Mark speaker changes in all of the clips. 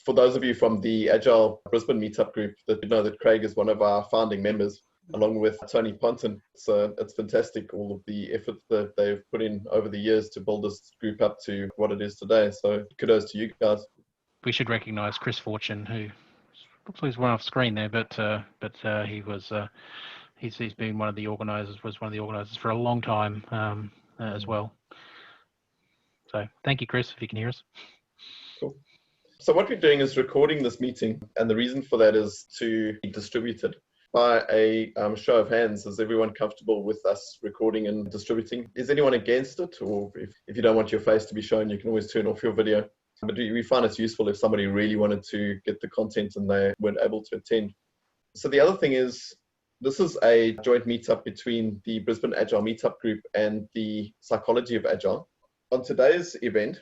Speaker 1: For those of you from the Agile Brisbane Meetup group, that you know that Craig is one of our founding members, along with Tony Ponton. So it's fantastic, all of the effort that they've put in over the years to build this group up to what it is today. So kudos to you guys.
Speaker 2: We should recognise Chris Fortune, who looks like he's one off screen there, but he was he's been one of the organisers, for a long time as well. So thank you, Chris, if you can hear us.
Speaker 1: Cool. So what we're doing is recording this meeting, and the reason for that is to be distributed. By a show of hands, is everyone comfortable with us recording and distributing? Is anyone against it? Or if you don't want your face to be shown, you can always turn off your video. But we find it's useful if somebody really wanted to get the content and they weren't able to attend. So the other thing is, this is a joint meetup between the Brisbane Agile Meetup group and the Psychology of Agile. On today's event,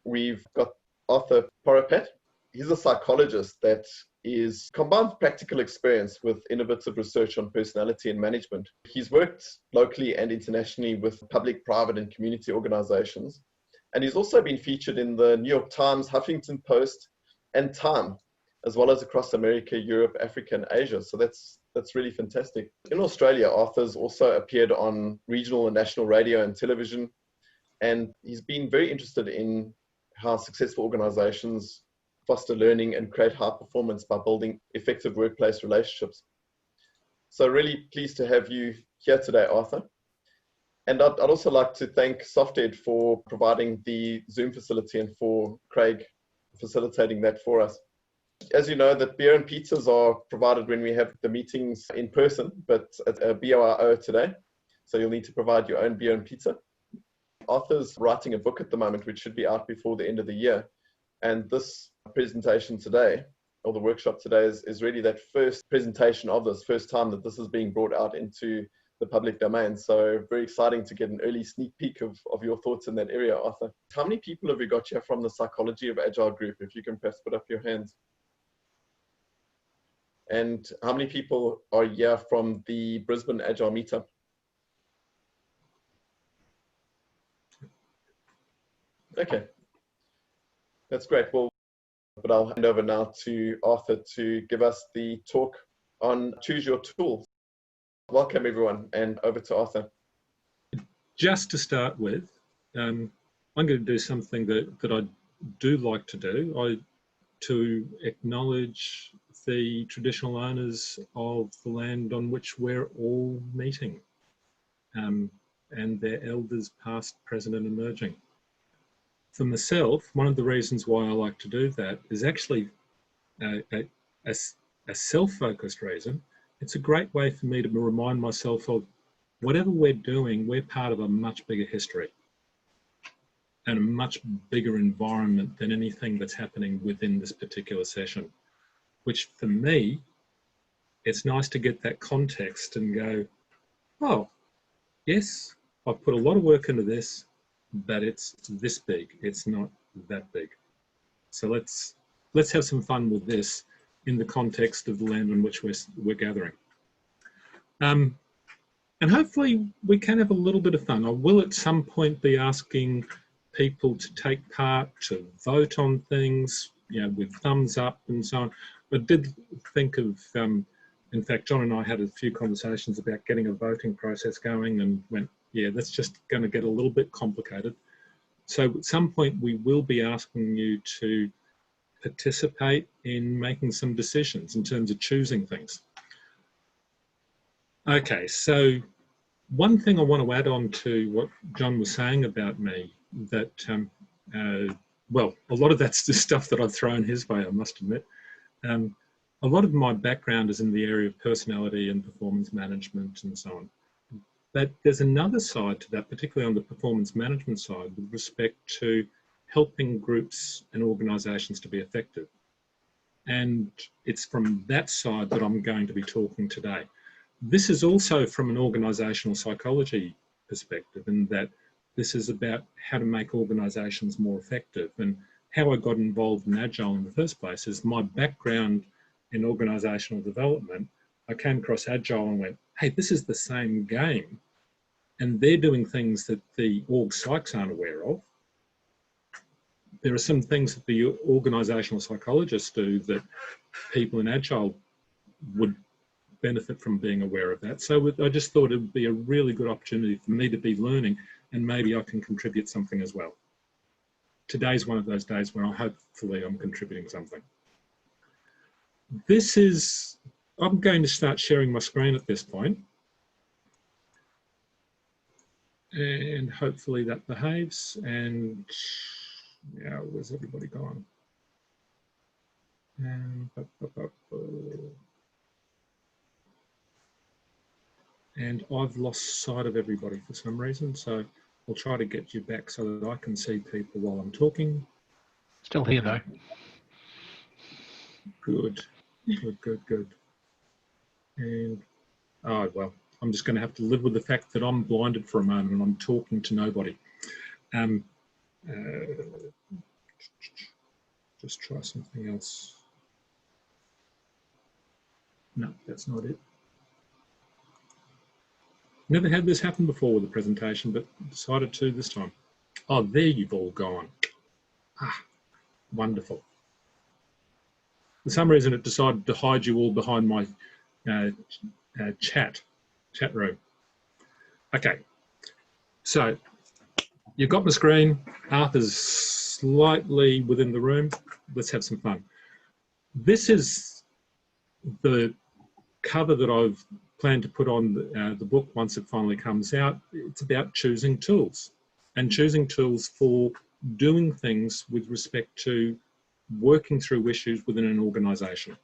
Speaker 1: we've got Arthur Poropat. He's a psychologist that is combines practical experience with innovative research on personality and management. He's worked locally and internationally with public, private, and community organizations. And he's also been featured in the New York Times, Huffington Post, and Time, as well as across America, Europe, Africa, and Asia. So that's really fantastic. In Australia, Arthur's also appeared on regional and national radio and television. And he's been very interested in how successful organizations foster learning and create high performance by building effective workplace relationships. So really pleased to have you here today, Arthur. And I'd also like to thank SoftEd for providing the Zoom facility and for Craig facilitating that for us. As you know, that beer and pizzas are provided when we have the meetings in person, but it's a BORO today. So you'll need to provide your own beer and pizza. Arthur's writing a book at the moment, which should be out before the end of the year. And this presentation today, or the workshop today, is really that first presentation of this, first time that this is being brought out into the public domain. So very exciting to get an early sneak peek of your thoughts in that area, Arthur. How many people have we got here from the Psychology of Agile group? If you can perhaps put up your hands. And how many people are here from the Brisbane Agile Meetup? Okay. That's great. Well, but I'll hand over now to Arthur to give us the talk on Choose Your Tool. Welcome, everyone, and over to Arthur.
Speaker 3: Just to start with, I'm going to do something that I do like to do, to acknowledge the traditional owners of the land on which we're all meeting, and their elders past, present, and emerging. For myself, one of the reasons why I like to do that is actually a self-focused reason. It's a great way for me to remind myself of whatever we're doing, we're part of a much bigger history and a much bigger environment than anything that's happening within this particular session, which for me, it's nice to get that context and go, oh, yes, I've put a lot of work into this, but it's this big, it's not that big. So let's have some fun with this in the context of the land on which we're gathering. And hopefully we can have a little bit of fun. I will at some point be asking people to take part, to vote on things, you know, with thumbs up and so on. But I did think of, in fact, John and I had a few conversations about getting a voting process going and went, yeah, that's just going to get a little bit complicated. So at some point we will be asking you to participate in making some decisions in terms of choosing things. Okay, so one thing I want to add on to what John was saying about me, that, well, a lot of that's the stuff that I've thrown his way, I must admit. A lot of my background is in the area of personality and performance management and so on. But there's another side to that, particularly on the performance management side, with respect to helping groups and organisations to be effective. And it's from that side that I'm going to be talking today. This is also from an organisational psychology perspective, in that this is about how to make organisations more effective. And how I got involved in Agile in the first place is my background in organisational development. I came across Agile and went, hey, this is the same game. And they're doing things that the org psychs aren't aware of. there are some things that the organisational psychologists do that people in Agile would benefit from being aware of that. So I just thought it would be a really good opportunity for me to be learning, and maybe I can contribute something as well. Today's one of those days when hopefully I'm contributing something. I'm going to start sharing my screen at this point. And hopefully that behaves. And now, where's everybody gone? And I've lost sight of everybody for some reason, so I'll try to get you back so that I can see people while I'm talking.
Speaker 2: Still here though.
Speaker 3: Good, good, good, good. And, oh, well, I'm just going to have to live with the fact that I'm blinded for a moment and I'm talking to nobody. Just try something else. No, that's not it. Never had this happen before with a presentation, but decided to this time. Oh, there you've all gone. Ah, wonderful. For some reason, it decided to hide you all behind my chat room. Okay, so you've got my screen. Arthur's slightly within the room. Let's have some fun. This is the cover that I've planned to put on the book once it finally comes out. It's about choosing tools, and choosing tools for doing things with respect to working through issues within an organisation.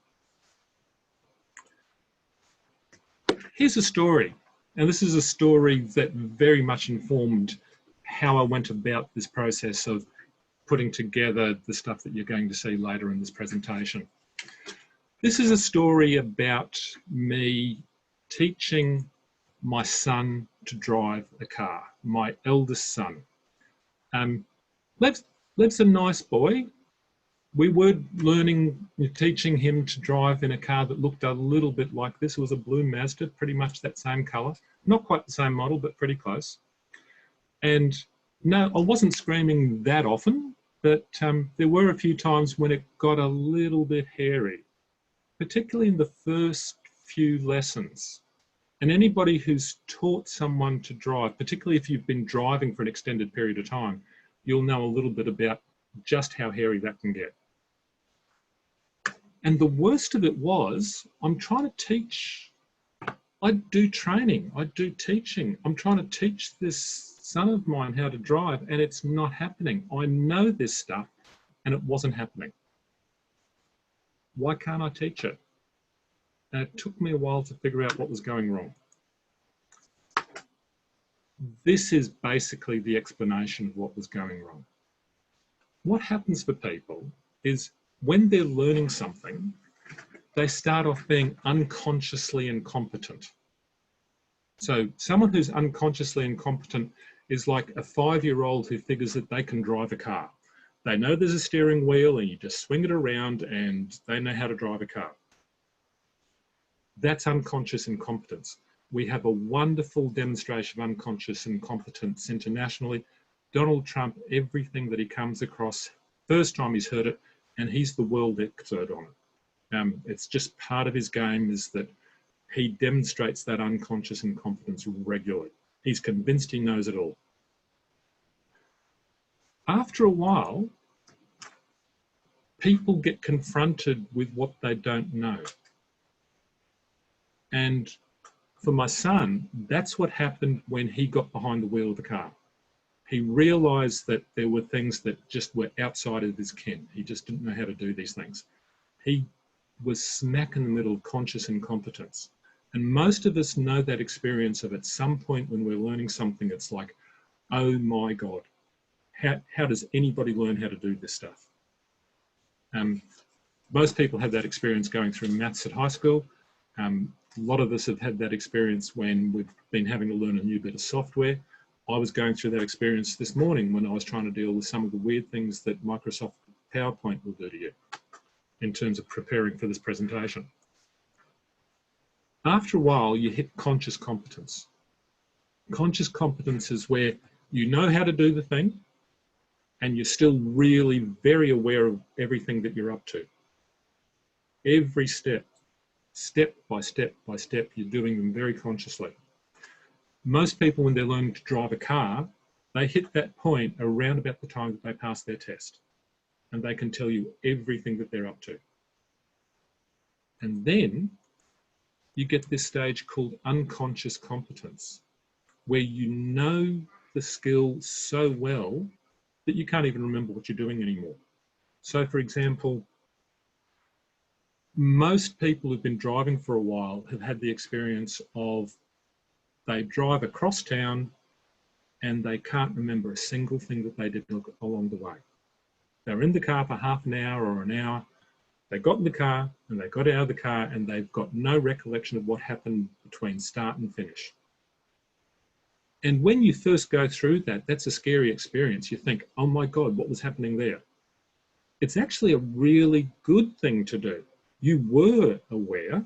Speaker 3: Here's a story, and this is a story that very much informed how I went about this process of putting together the stuff that you're going to see later in this presentation. This is a story about me teaching my son to drive a car, my eldest son. Lev's a nice boy. We were teaching him to drive in a car that looked a little bit like this. It was a blue Mazda, pretty much that same colour. Not quite the same model, but pretty close. And no, I wasn't screaming that often, but there were a few times when it got a little bit hairy, particularly in the first few lessons. And anybody who's taught someone to drive, particularly if you've been driving for an extended period of time, you'll know a little bit about just how hairy that can get. And the worst of it was, I'm trying to teach. I do training, I do teaching. I'm trying to teach this son of mine how to drive, and it's not happening. I know this stuff, and it wasn't happening. Why can't I teach it? And it took me a while to figure out what was going wrong. This is basically the explanation of what was going wrong. What happens for people is when they're learning something, they start off being unconsciously incompetent. So someone who's unconsciously incompetent is like a 5-year-old who figures that they can drive a car. They know there's a steering wheel and you just swing it around and they know how to drive a car. That's unconscious incompetence. We have a wonderful demonstration of unconscious incompetence internationally. Donald Trump, everything that he comes across, first time he's heard it, and he's the world expert on it. It's just part of his game is that he demonstrates that unconscious incompetence regularly. He's convinced he knows it all. After a while, people get confronted with what they don't know. And for my son, that's what happened when he got behind the wheel of the car. He realised that there were things that just were outside of his ken. He just didn't know how to do these things. He was smack in the middle of conscious incompetence. And most of us know that experience of at some point when we're learning something, it's like, oh my God, how does anybody learn how to do this stuff? Most people have that experience going through maths at high school. A lot of us have had that experience when we've been having to learn a new bit of software. I was going through that experience this morning when I was trying to deal with some of the weird things that Microsoft PowerPoint will do to you in terms of preparing for this presentation. After a while, you hit conscious competence. Conscious competence is where you know how to do the thing, and you're still really very aware of everything that you're up to. Every step, step by step by step, you're doing them very consciously. Most people, when they're learning to drive a car, they hit that point around about the time that they pass their test, and they can tell you everything that they're up to. And then you get this stage called unconscious competence, where you know the skill so well that you can't even remember what you're doing anymore. So, for example, most people who've been driving for a while have had the experience of they drive across town and they can't remember a single thing that they did along the way. They were in the car for half an hour or an hour. They got in the car and they got out of the car and they've got no recollection of what happened between start and finish. And when you first go through that, that's a scary experience. You think, oh my God, what was happening there? It's actually a really good thing to do. You were aware,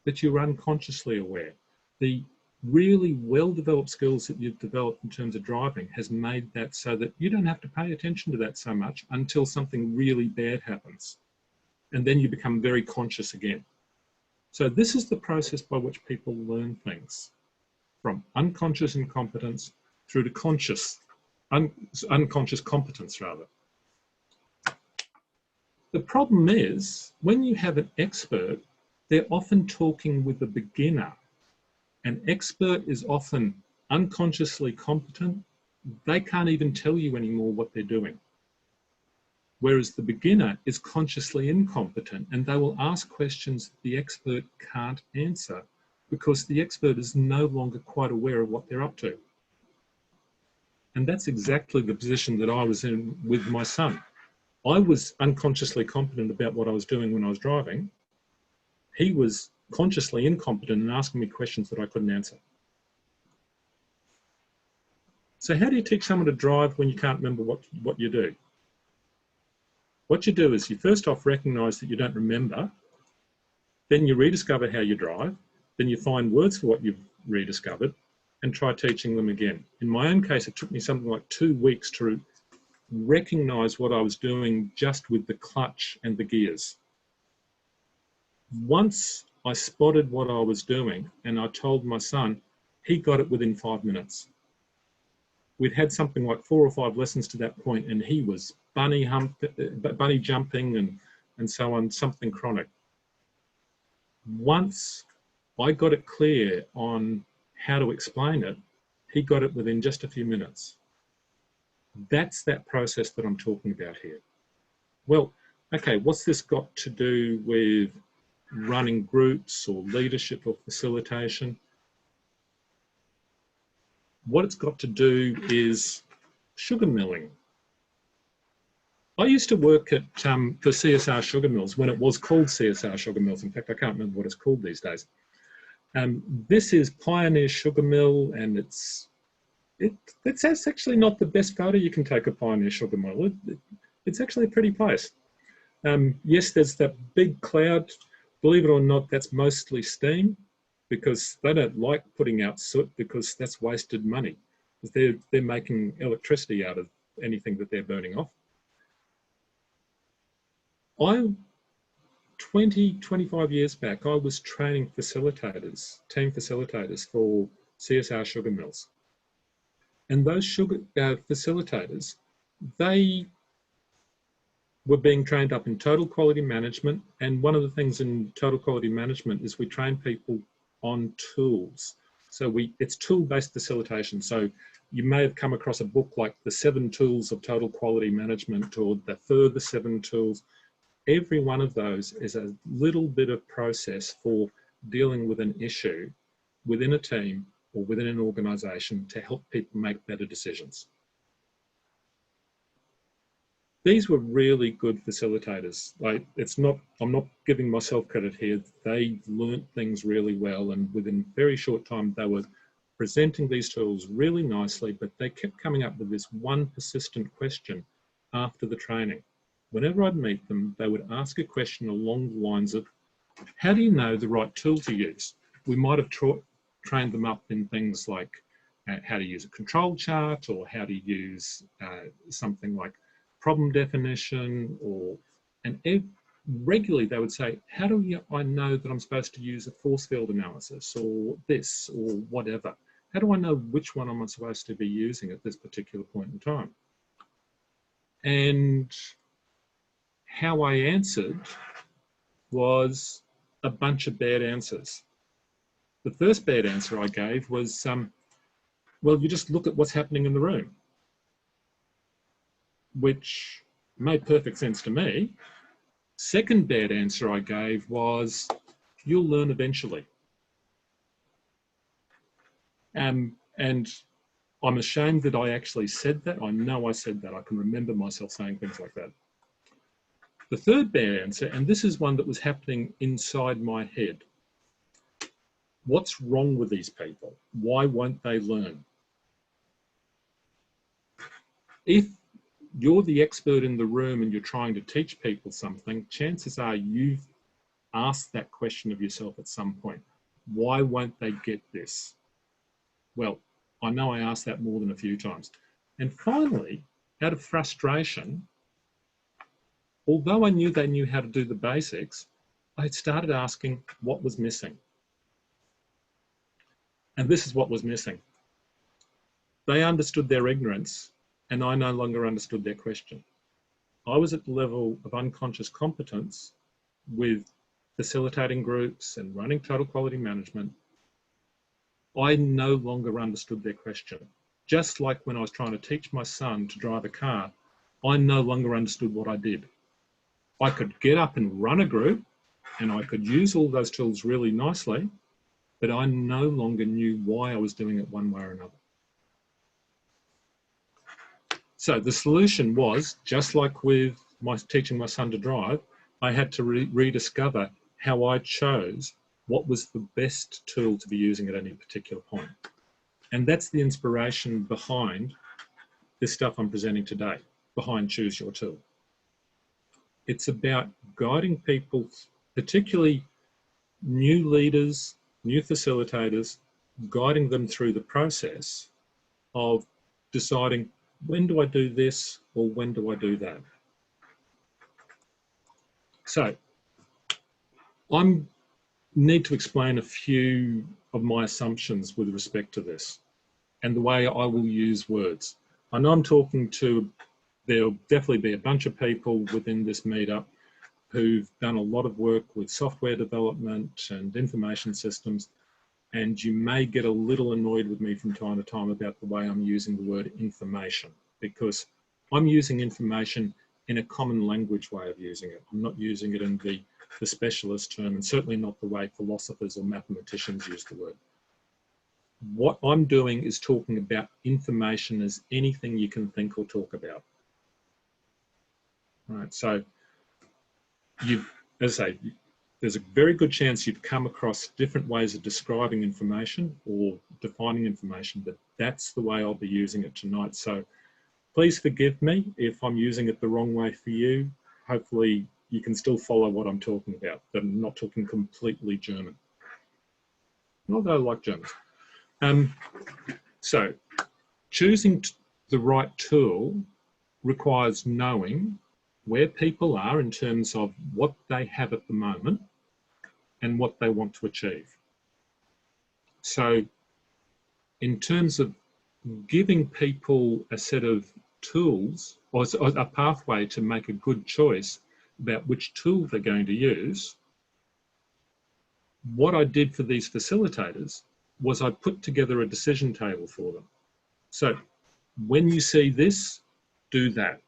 Speaker 3: but you were unconsciously aware. The really well-developed skills that you've developed in terms of driving has made that so that you don't have to pay attention to that so much until something really bad happens. And then you become very conscious again. So this is the process by which people learn things, from unconscious incompetence through to conscious, unconscious competence rather. The problem is, when you have an expert, they're often talking with a beginner. An expert is often unconsciously competent. They can't even tell you anymore what they're doing. Whereas the beginner is consciously incompetent, and they will ask questions the expert can't answer because the expert is no longer quite aware of what they're up to. And that's exactly the position that I was in with my son. I was unconsciously competent about what I was doing when I was driving. He was consciously incompetent and asking me questions that I couldn't answer. So how do you teach someone to drive when you can't remember what you do? What you do is you first off recognize that you don't remember, then you rediscover how you drive, then you find words for what you've rediscovered and try teaching them again. In my own case, it took me something like 2 weeks to recognize what I was doing just with the clutch and the gears. Once I spotted what I was doing and I told my son, he got it within 5 minutes. We'd had something like 4 or 5 lessons to that point and he was bunny jumping and so on, something chronic. Once I got it clear on how to explain it, he got it within just a few minutes. That's that process that I'm talking about here. Well, okay, what's this got to do with running groups or leadership or facilitation? What it's got to do is sugar milling. I used to work at for CSR Sugar Mills when it was called CSR Sugar Mills. In fact, I can't remember what it's called these days. This is Pioneer Sugar Mill, and it's actually not the best photo you can take of Pioneer Sugar Mill. It's actually a pretty place. Yes, there's that big cloud. Believe it or not, that's mostly steam because they don't like putting out soot because that's wasted money. They're making electricity out of anything that they're burning off. 25 years back, I was training facilitators, team facilitators for CSR Sugar Mills. And those sugar facilitators, they were being trained up in total quality management. And one of the things in total quality management is we train people on tools. So it's tool-based facilitation. So you may have come across a book like The 7 Tools of Total Quality Management or The Further 7 Tools. Every one of those is a little bit of process for dealing with an issue within a team or within an organization to help people make better decisions. These were really good facilitators. I'm not giving myself credit here. They learnt things really well, and within a very short time, they were presenting these tools really nicely, but they kept coming up with this one persistent question after the training. Whenever I'd meet them, they would ask a question along the lines of, how do you know the right tool to use? We might have trained them up in things like how to use a control chart or how to use something like problem definition, and regularly they would say, how do I know that I'm supposed to use a force field analysis or this or whatever? How do I know which one I'm supposed to be using at this particular point in time? And how I answered was a bunch of bad answers. The first bad answer I gave was, well, you just look at what's happening in the room, which made perfect sense to me. Second bad answer I gave was, you'll learn eventually. And I'm ashamed that I actually said that. I know I said that. I can remember myself saying things like that. The third bad answer, and this is one that was happening inside my head. What's wrong with these people? Why won't they learn? If you're the expert in the room and you're trying to teach people something, chances are you've asked that question of yourself at some point. Why won't they get this? Well, I know I asked that more than a few times. And finally, out of frustration, although I knew they knew how to do the basics, I started asking what was missing. And this is what was missing. They understood their ignorance, and I no longer understood their question. I was at the level of unconscious competence with facilitating groups and running total quality management. I no longer understood their question. Just like when I was trying to teach my son to drive a car, I no longer understood what I did. I could get up and run a group, and I could use all those tools really nicely, but I no longer knew why I was doing it one way or another. So the solution was, just like with teaching my son to drive, I had to rediscover how I chose what was the best tool to be using at any particular point. And that's the inspiration behind this stuff I'm presenting today, behind Choose Your Tool. It's about guiding people, particularly new leaders, new facilitators, guiding them through the process of deciding, when do I do this or when do I do that? So I need to explain a few of my assumptions with respect to this and the way I will use words. I know I'm talking to, there'll definitely be a bunch of people within this meetup who've done a lot of work with software development and information systems, and you may get a little annoyed with me from time to time about the way I'm using the word information, because I'm using information in a common language way of using it. I'm not using it in the specialist term, and certainly not the way philosophers or mathematicians use the word. What I'm doing is talking about information as anything you can think or talk about. All right, so as I say, there's a very good chance you've come across different ways of describing information or defining information, but that's the way I'll be using it tonight. So please forgive me if I'm using it the wrong way for you. Hopefully you can still follow what I'm talking about, but I'm not talking completely German. Although I like Germans. So choosing the right tool requires knowing where people are in terms of what they have at the moment and what they want to achieve. So in terms of giving people a set of tools or a pathway to make a good choice about which tool they're going to use, what I did for these facilitators was I put together a decision table for them. So when you see this, do that.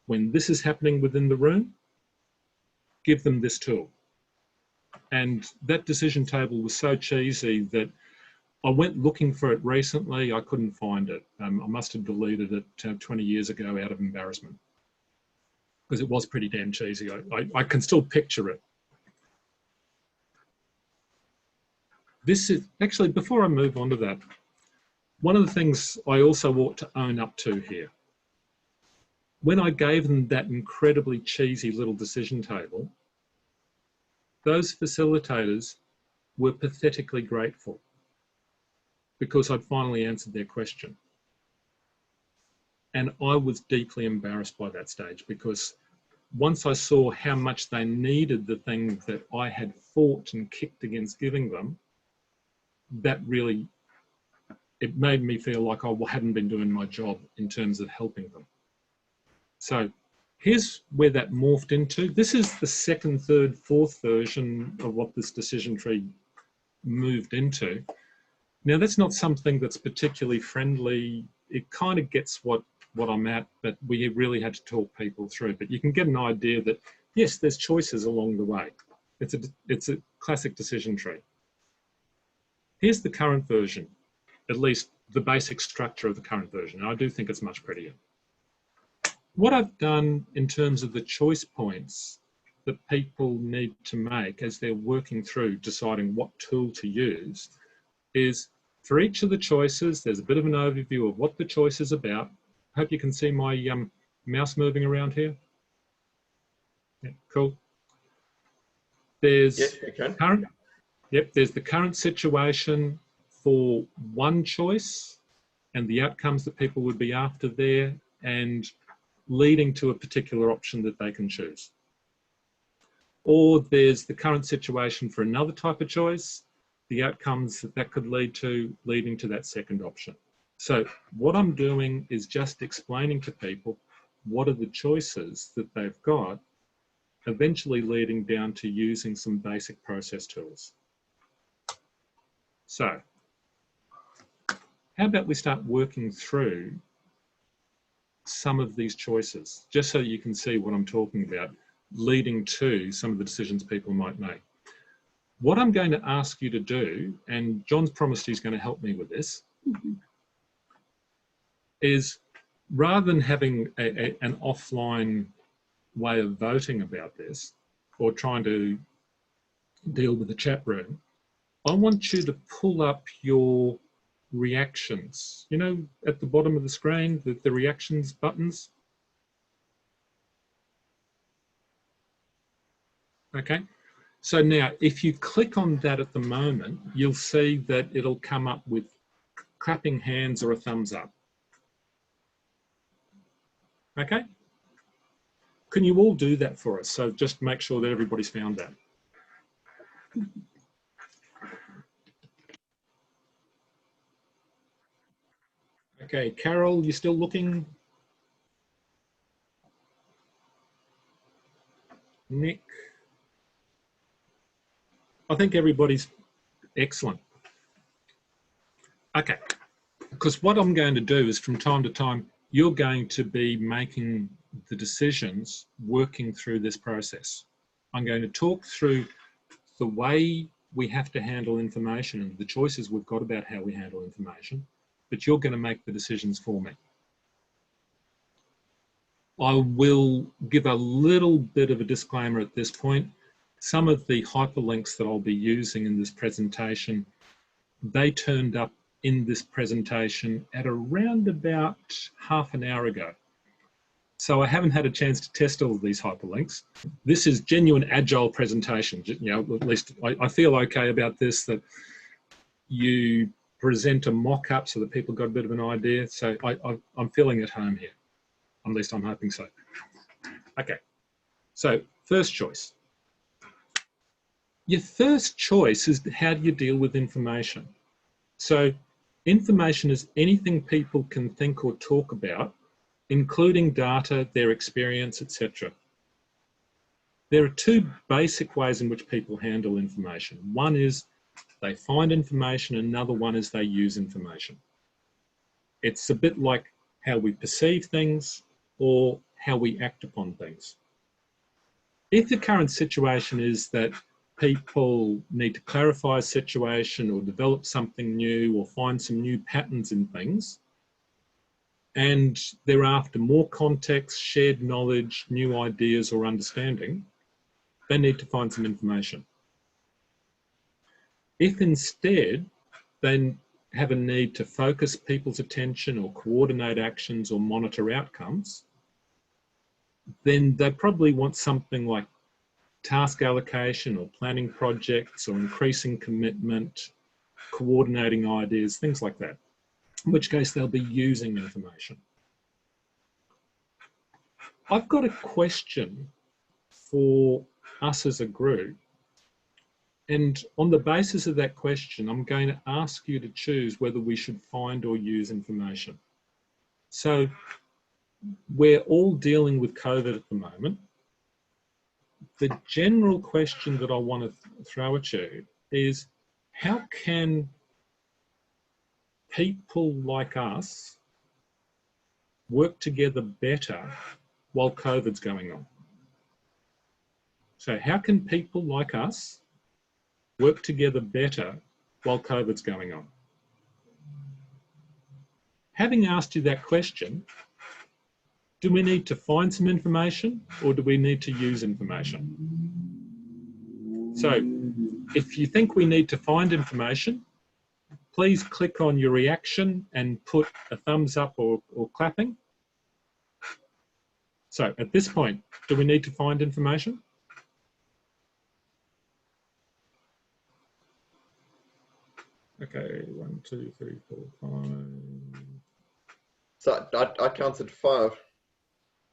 Speaker 3: When this is happening within the room, give them this tool. And that decision table was so cheesy that I went looking for it recently. I couldn't find it. I must have deleted it 20 years ago out of embarrassment, because it was pretty damn cheesy. I can still picture it. This is actually, before I move on to that, one of the things I also ought to own up to here. When I gave them that incredibly cheesy little decision table, those facilitators were pathetically grateful because I'd finally answered their question. And I was deeply embarrassed by that stage, because once I saw how much they needed the thing that I had fought and kicked against giving them, that really, it made me feel like I hadn't been doing my job in terms of helping them. So here's where that morphed into. This is the second, third, fourth version of what this decision tree moved into. Now, that's not something that's particularly friendly. It kind of gets what I'm at, but we really had to talk people through. But you can get an idea that, yes, there's choices along the way. It's a classic decision tree. Here's the current version, at least the basic structure of the current version. And I do think it's much prettier. What I've done in terms of the choice points that people need to make as they're working through deciding what tool to use is, for each of the choices, there's a bit of an overview of what the choice is about. Hope you can see my mouse moving around here. Yeah, cool. There's there's the current situation for one choice and the outcomes that people would be after there, and leading to a particular option that they can choose. Or there's the current situation for another type of choice, the outcomes that could lead to, leading to that second option. So what I'm doing is just explaining to people what are the choices that they've got, eventually leading down to using some basic process tools. So how about we start working through some of these choices, just so you can see what I'm talking about, leading to some of the decisions people might make. What I'm going to ask you to do, and John's promised he's going to help me with this, is rather than having an offline way of voting about this or trying to deal with the chat room, I want you to pull up your reactions. You know, at the bottom of the screen, the reactions buttons. Okay, so now if you click on that at the moment, you'll see that it'll come up with clapping hands or a thumbs up. Okay, can you all do that for us? So just make sure that everybody's found that. Okay, Carol, you still looking? Nick? I think everybody's excellent. Okay, because what I'm going to do is from time to time, you're going to be making the decisions working through this process. I'm going to talk through the way we have to handle information and the choices we've got about how we handle information, but you're going to make the decisions for me. I will give a little bit of a disclaimer at this point. Some of the hyperlinks that I'll be using in this presentation, they turned up in this presentation at around about half an hour ago. So I haven't had a chance to test all of these hyperlinks. This is genuine Agile presentation. You know, at least I feel okay about this, that you present a mock-up so that people got a bit of an idea. So I'm feeling at home here. At least I'm hoping so. Okay, so first choice. Your first choice is how do you deal with information? So information is anything people can think or talk about, including data, their experience, etc. There are two basic ways in which people handle information. One is they find information, another one is they use information. It's a bit like how we perceive things or how we act upon things. If the current situation is that people need to clarify a situation or develop something new or find some new patterns in things, and they're after more context, shared knowledge, new ideas or understanding, they need to find some information. If instead they have a need to focus people's attention or coordinate actions or monitor outcomes, then they probably want something like task allocation or planning projects or increasing commitment, coordinating ideas, things like that, in which case they'll be using information. I've got a question for us as a group. And on the basis of that question, I'm going to ask you to choose whether we should find or use information. So we're all dealing with COVID at the moment. The general question that I want to throw at you is, how can people like us work together better while COVID's going on? So how can people like us work together better while COVID's going on? Having asked you that question, do we need to find some information or do we need to use information? So if you think we need to find information, please click on your reaction and put a thumbs up or clapping. So at this point, do we need to find information? Okay, 1, 2, 3, 4, 5.
Speaker 1: So I counted 5.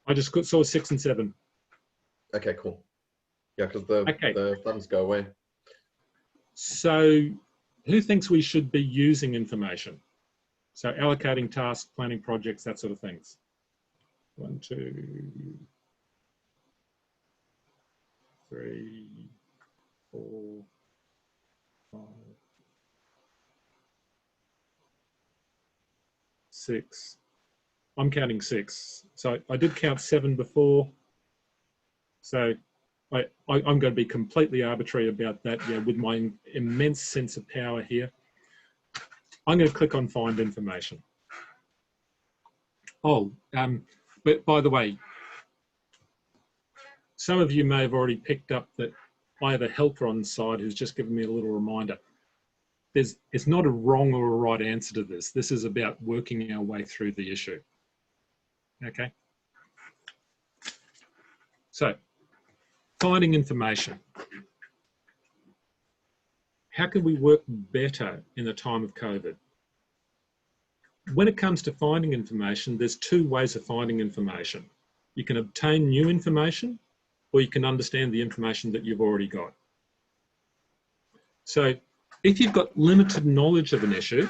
Speaker 3: I just saw 6 and 7.
Speaker 1: Okay, cool. Yeah, because the thumbs go away.
Speaker 3: So who thinks we should be using information? So allocating tasks, planning projects, that sort of things. 1, 2, 3, 4, 5, 6. I'm counting 6. So I did count 7 before. So I'm going to be completely arbitrary about that, yeah, with my immense sense of power here. I'm going to click on Find Information. Oh, but by the way, some of you may have already picked up that I have a helper on the side who's just given me a little reminder. It's not a wrong or a right answer to this. This is about working our way through the issue. Okay. So, finding information. How can we work better in the time of COVID? When it comes to finding information, there's 2 ways of finding information. You can obtain new information, or you can understand the information that you've already got. So if you've got limited knowledge of an issue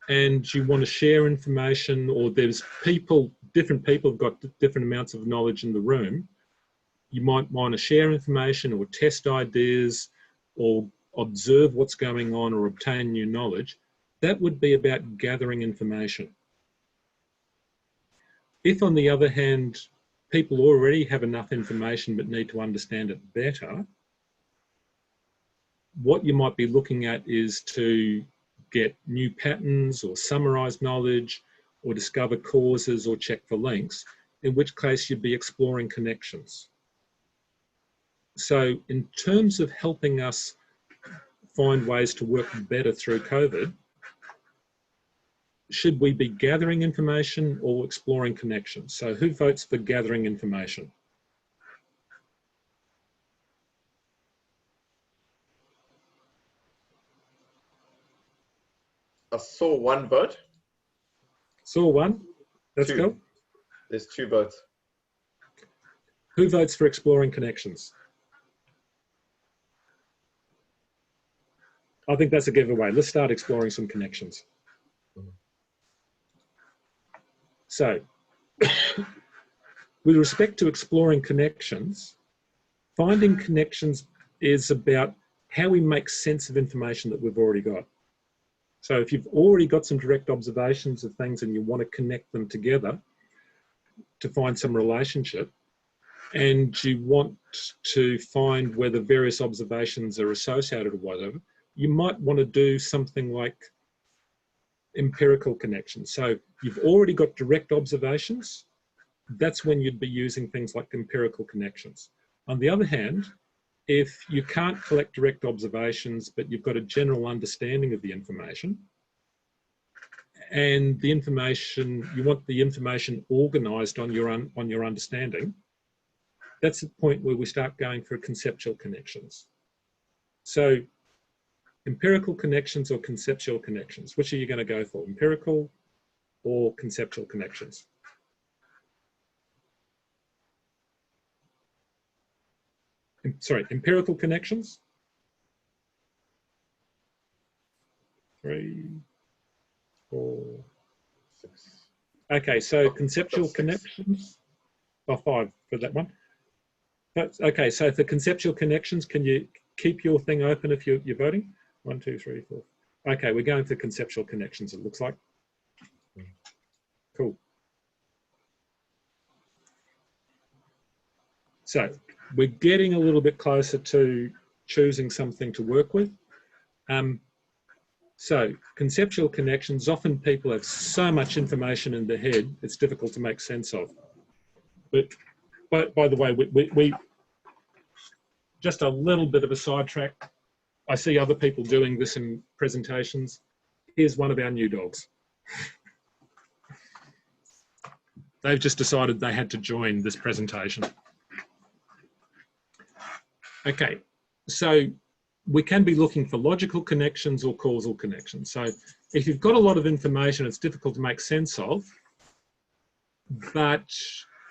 Speaker 3: and you want to share information, or there's different people have got different amounts of knowledge in the room, you might want to share information or test ideas or observe what's going on or obtain new knowledge. That would be about gathering information. If, on the other hand, people already have enough information but need to understand it better, what you might be looking at is to get new patterns or summarize knowledge or discover causes or check for links, in which case you'd be exploring connections. So in terms of helping us find ways to work better through COVID, should we be gathering information or exploring connections? So who votes for gathering information?
Speaker 1: I saw 1 vote.
Speaker 3: Saw 1. That's
Speaker 1: 2.
Speaker 3: cool.
Speaker 1: There's 2 votes.
Speaker 3: Who votes for exploring connections? I think that's a giveaway. Let's start exploring some connections. So, with respect to exploring connections, finding connections is about how we make sense of information that we've already got. So if you've already got some direct observations of things and you want to connect them together to find some relationship, and you want to find whether various observations are associated or whatever, you might want to do something like empirical connections. So you've already got direct observations. That's when you'd be using things like empirical connections. On the other hand, if you can't collect direct observations, but you've got a general understanding of the information, and the information, you want the information organized on your understanding, that's the point where we start going for conceptual connections. So empirical connections or conceptual connections, which are you going to go for, empirical or conceptual connections? empirical connections. 3, 4, 6. Okay, so conceptual connections. Oh, 5 for that one. That's, okay, so for conceptual connections, can you keep your thing open if you're voting? 1, 2, 3, 4. Okay, we're going for conceptual connections, it looks like. Cool. So we're getting a little bit closer to choosing something to work with. So conceptual connections, often people have so much information in their head, it's difficult to make sense of. But by the way, we just a little bit of a sidetrack. I see other people doing this in presentations. Here's one of our new dogs. They've just decided they had to join this presentation. Okay, so we can be looking for logical connections or causal connections. So if you've got a lot of information, it's difficult to make sense of, but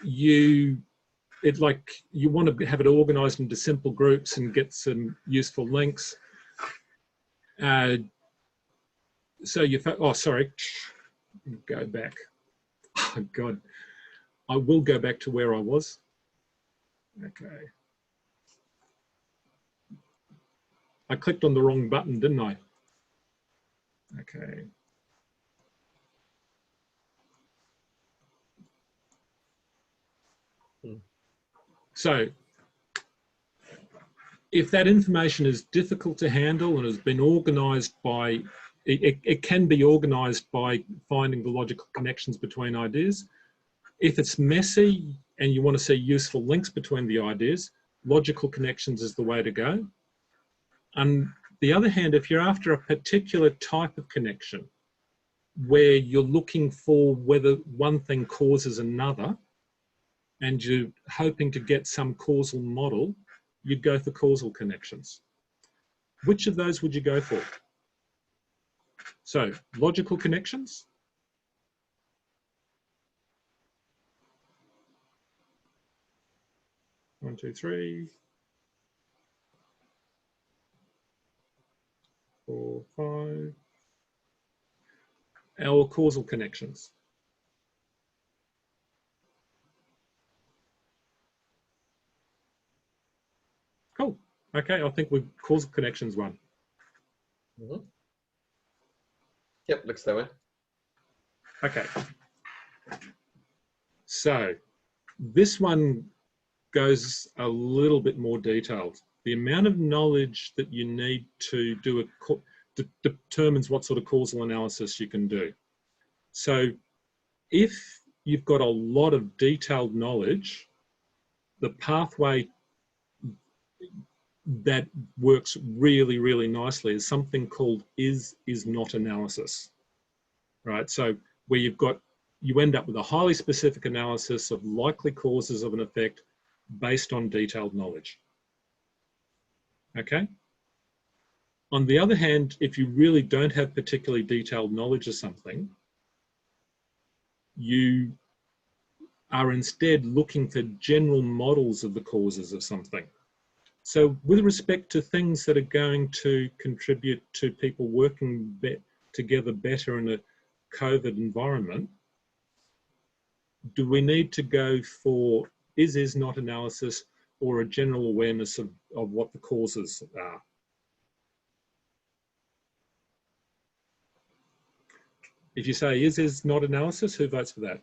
Speaker 3: you want to have it organized into simple groups and get some useful links. So you, oh, sorry, go back. Oh God, I will go back to where I was. Okay. I clicked on the wrong button, didn't I? Okay. So if that information is difficult to handle and has been organized by, it can be organized by finding the logical connections between ideas. If it's messy and you want to see useful links between the ideas, logical connections is the way to go. On the other hand, if you're after a particular type of connection where you're looking for whether one thing causes another and you're hoping to get some causal model, you'd go for causal connections. Which of those would you go for? So, logical connections. One, two, three. 4, 5. Our causal connections. Cool. Okay, I think we've causal connections won.
Speaker 1: Mm-hmm. Yep, looks that way.
Speaker 3: Okay. So this one goes a little bit more detailed. The amount of knowledge that you need to do determines what sort of causal analysis you can do. So if you've got a lot of detailed knowledge, the pathway that works really, really nicely is something called is not analysis, right? So where you end up with a highly specific analysis of likely causes of an effect based on detailed knowledge. Okay? On the other hand, if you really don't have particularly detailed knowledge of something, you are instead looking for general models of the causes of something. So with respect to things that are going to contribute to people working together better in a COVID environment, do we need to go for is not analysis or a general awareness of what the causes are? If you say is not analysis, who votes for that?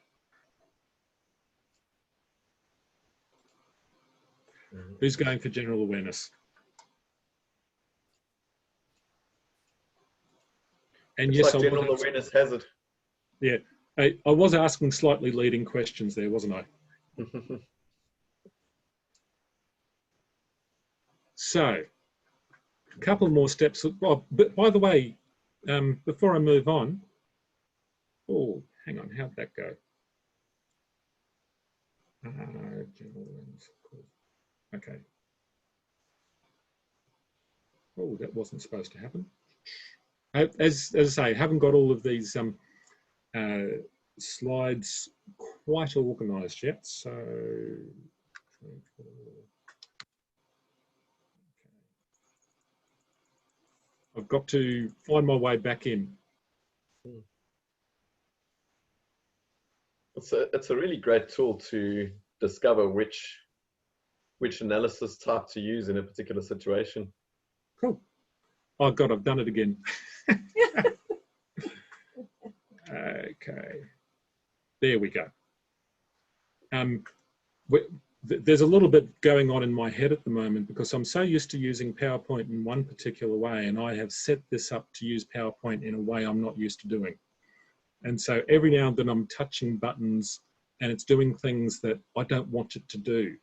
Speaker 3: Who's going for general awareness? And
Speaker 1: it's
Speaker 3: yes,
Speaker 1: like general awareness has it.
Speaker 3: Yeah, I was asking slightly leading questions there, wasn't I? So, a couple more steps. Oh, but by the way, before I move on, oh, hang on, how'd that go? General awareness, cool. Okay. Oh, that wasn't supposed to happen. As I say, I haven't got all of these slides quite organised yet, so I've got to find my way back in.
Speaker 1: It's a really great tool to discover which analysis type to use in a particular situation.
Speaker 3: Cool. Oh God, I've done it again. Okay. There we go. There's a little bit going on in my head at the moment because I'm so used to using PowerPoint in one particular way, and I have set this up to use PowerPoint in a way I'm not used to doing. And so every now and then I'm touching buttons and it's doing things that I don't want it to do.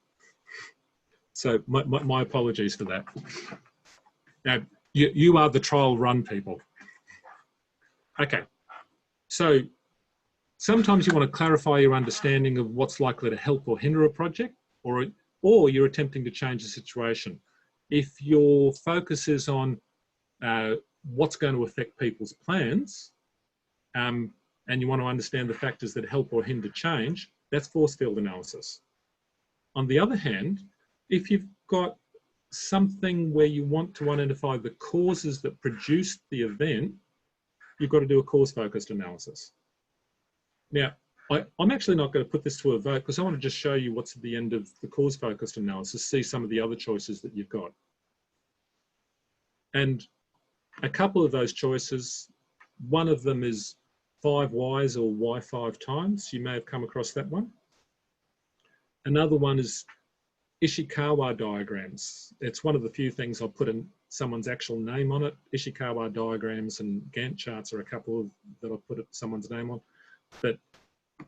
Speaker 3: So my apologies for that. Now, you are the trial run people. Okay, so sometimes you want to clarify your understanding of what's likely to help or hinder a project, or you're attempting to change the situation. If your focus is on what's going to affect people's plans, and you want to understand the factors that help or hinder change, that's force field analysis. On the other hand, if you've got something where you want to identify the causes that produced the event, you've got to do a cause-focused analysis. Now, I'm actually not going to put this to a vote because I want to just show you what's at the end of the cause-focused analysis, see some of the other choices that you've got. And a couple of those choices, one of them is 5 whys or why 5 times. You may have come across that one. Another one is Ishikawa Diagrams. It's one of the few things I'll put in someone's actual name on it. Ishikawa Diagrams and Gantt charts are a couple of that I've put someone's name on. But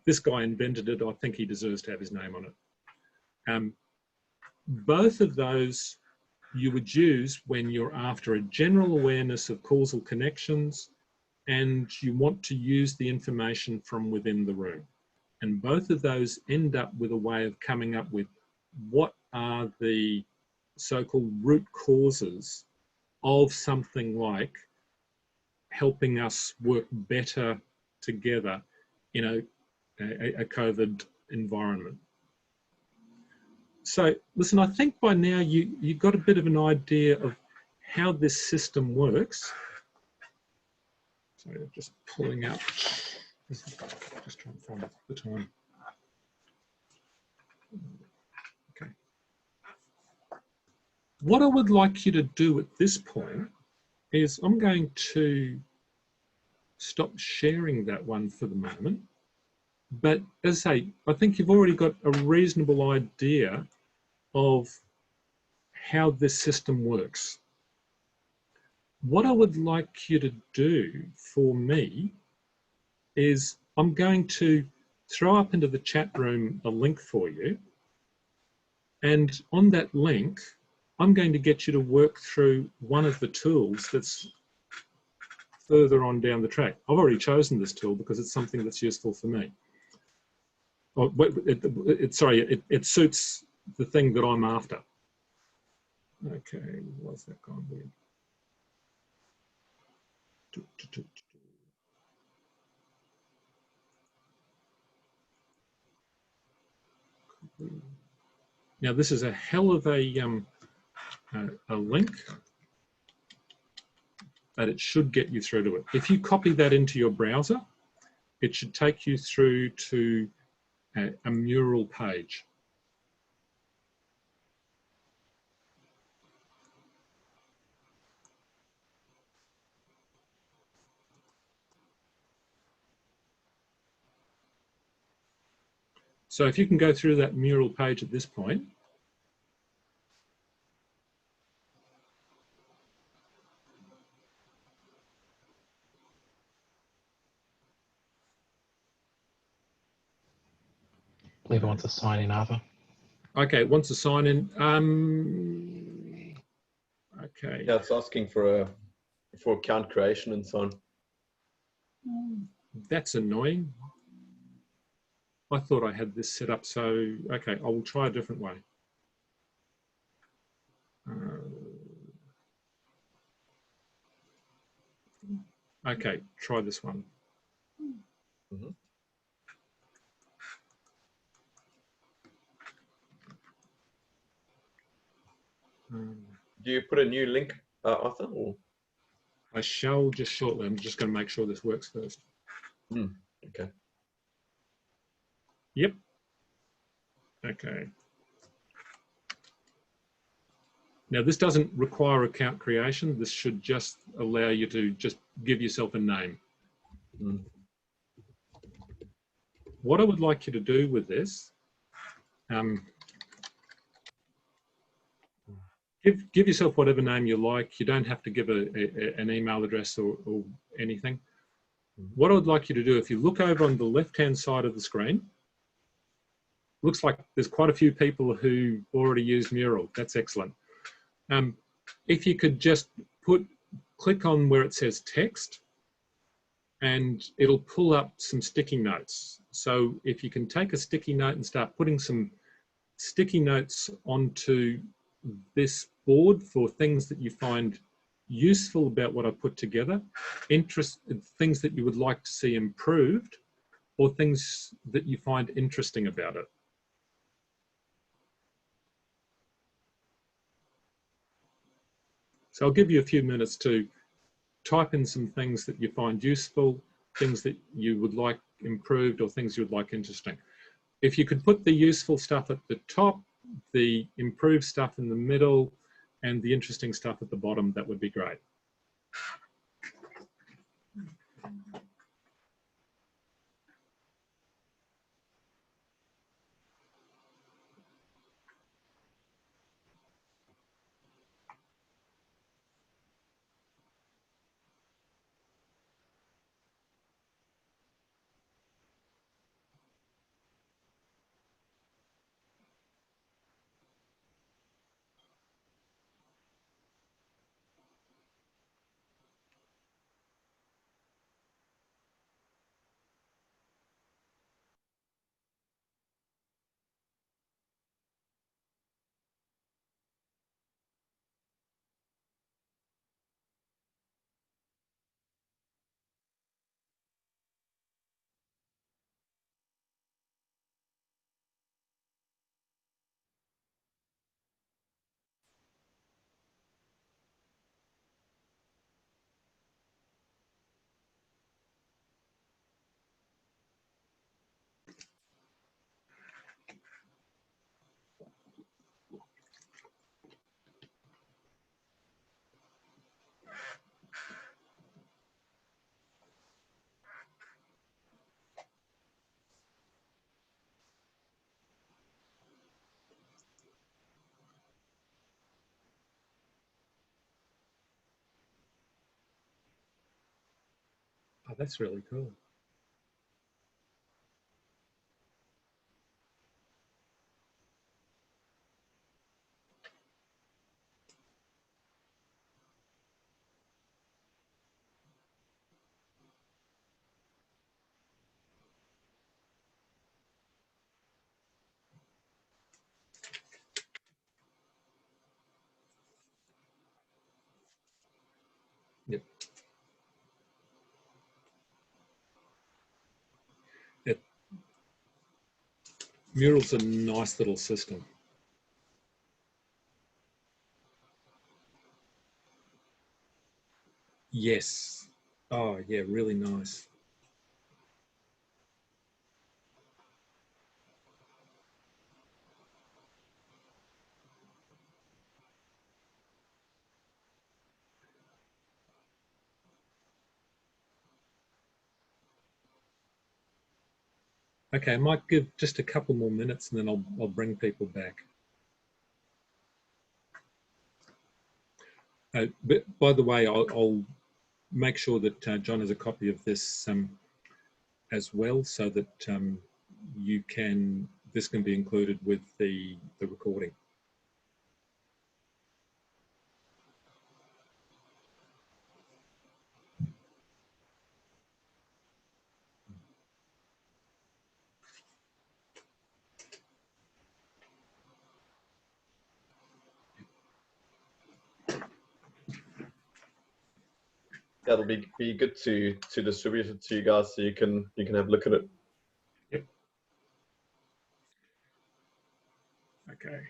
Speaker 3: this guy invented it. I think he deserves to have his name on it. Both of those you would use when you're after a general awareness of causal connections and you want to use the information from within the room. And both of those end up with a way of coming up with what are the so-called root causes of something like helping us work better together in a COVID environment. So listen, I think by now you've got a bit of an idea of how this system works. Sorry, I'm just pulling out, just trying to find the time. Okay. What I would like you to do at this point is I'm going to stop sharing that one for the moment. But as I say, I think you've already got a reasonable idea of how this system works. What I would like you to do for me is I'm going to throw up into the chat room a link for you. And on that link, I'm going to get you to work through one of the tools that's further on down the track. I've already chosen this tool because it's something that's useful for me. It suits the thing that I'm after. Okay, what's that gone weird? Now this is a hell of a link, but it should get you through to it. If you copy that into your browser, it should take you through to a mural page. So if you can go through that mural page at this point,
Speaker 2: I believe it wants to sign in, Arthur.
Speaker 3: okay, it wants to sign in. Okay.
Speaker 1: Yeah, it's asking for account creation and so on.
Speaker 3: That's annoying. I thought I had this set up, so okay, I will try a different way. Okay, try this one.
Speaker 1: Mm-hmm. Do you put a new link, Arthur? Or?
Speaker 3: I shall just shortly. I'm just going to make sure this works first.
Speaker 1: Okay.
Speaker 3: Yep. Okay. Now, this doesn't require account creation. This should just allow you to just give yourself a name. What I would like you to do with this, give yourself whatever name you like. You don't have to give an email address or anything. What I would like you to do, if you look over on the left-hand side of the screen, looks like there's quite a few people who already use Mural. That's excellent. If you could just click on where it says text, and it'll pull up some sticky notes. So if you can take a sticky note and start putting some sticky notes onto this board for things that you find useful about what I put together, things that you would like to see improved, or things that you find interesting about it. So I'll give you a few minutes to type in some things that you find useful, things that you would like improved, or things you would like interesting. If you could put the useful stuff at the top, the improved stuff in the middle, and the interesting stuff at the bottom, that would be great. Oh, that's really cool. Yep. Mural's a nice little system. Yes. Oh, yeah, really nice. Okay, I might give just a couple more minutes and then I'll bring people back. But by the way, I'll make sure that John has a copy of this as well, so that this can be included with the recording.
Speaker 1: That'll be good to distribute it to you guys so you can have a look at it.
Speaker 3: Yep. Okay.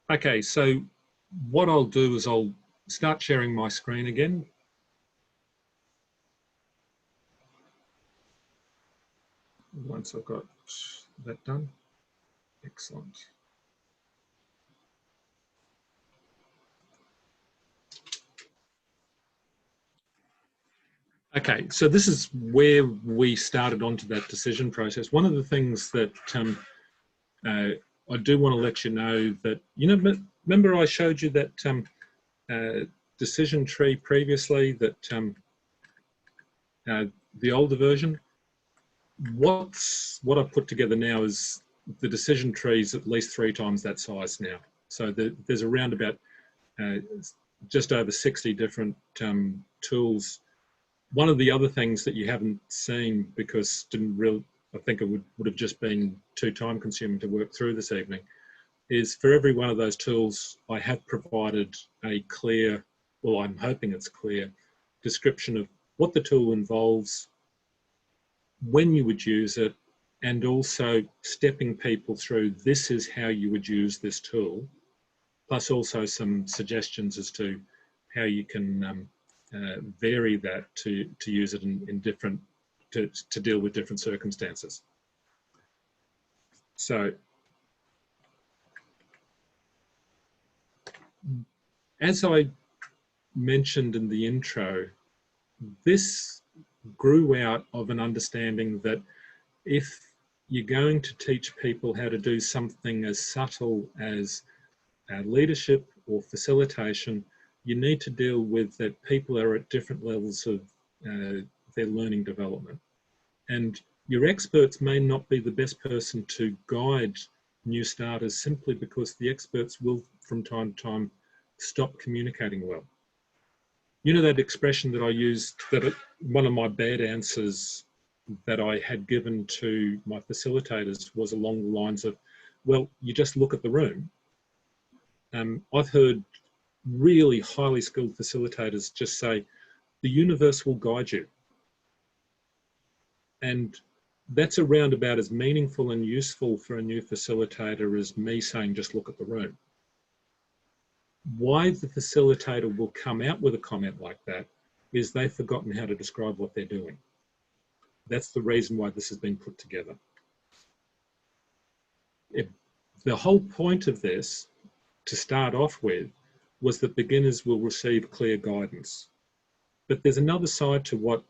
Speaker 3: Okay, so what I'll do is I'll start sharing my screen again. Once I've got that done. Excellent. Okay, so this is where we started onto that decision process. One of the things that I do want to let you know that, remember I showed you that decision tree previously, that the older version? What I've put together now is the decision trees at least 3 times that size now. So there's around about just over 60 different tools. One of the other things that you haven't seen, because I think it would have just been too time consuming to work through this evening, is for every one of those tools, I have provided a clear, well, I'm hoping it's clear, description of what the tool involves, when you would use it, and also stepping people through, this is how you would use this tool, plus also some suggestions as to how you can vary that to use it in different, to deal with different circumstances. So, as I mentioned in the intro, this grew out of an understanding that if you're going to teach people how to do something as subtle as leadership or facilitation, you need to deal with that people are at different levels of their learning development. And your experts may not be the best person to guide new starters simply because the experts will, from time to time, stop communicating well. You know that expression that I used, that one of my bad answers that I had given to my facilitators was along the lines of, well, you just look at the room. I've heard really highly skilled facilitators just say, the universe will guide you. And that's around about as meaningful and useful for a new facilitator as me saying, just look at the room. Why the facilitator will come out with a comment like that is they've forgotten how to describe what they're doing. That's the reason why this has been put together. The whole point of this, to start off with, was that beginners will receive clear guidance. But there's another side to what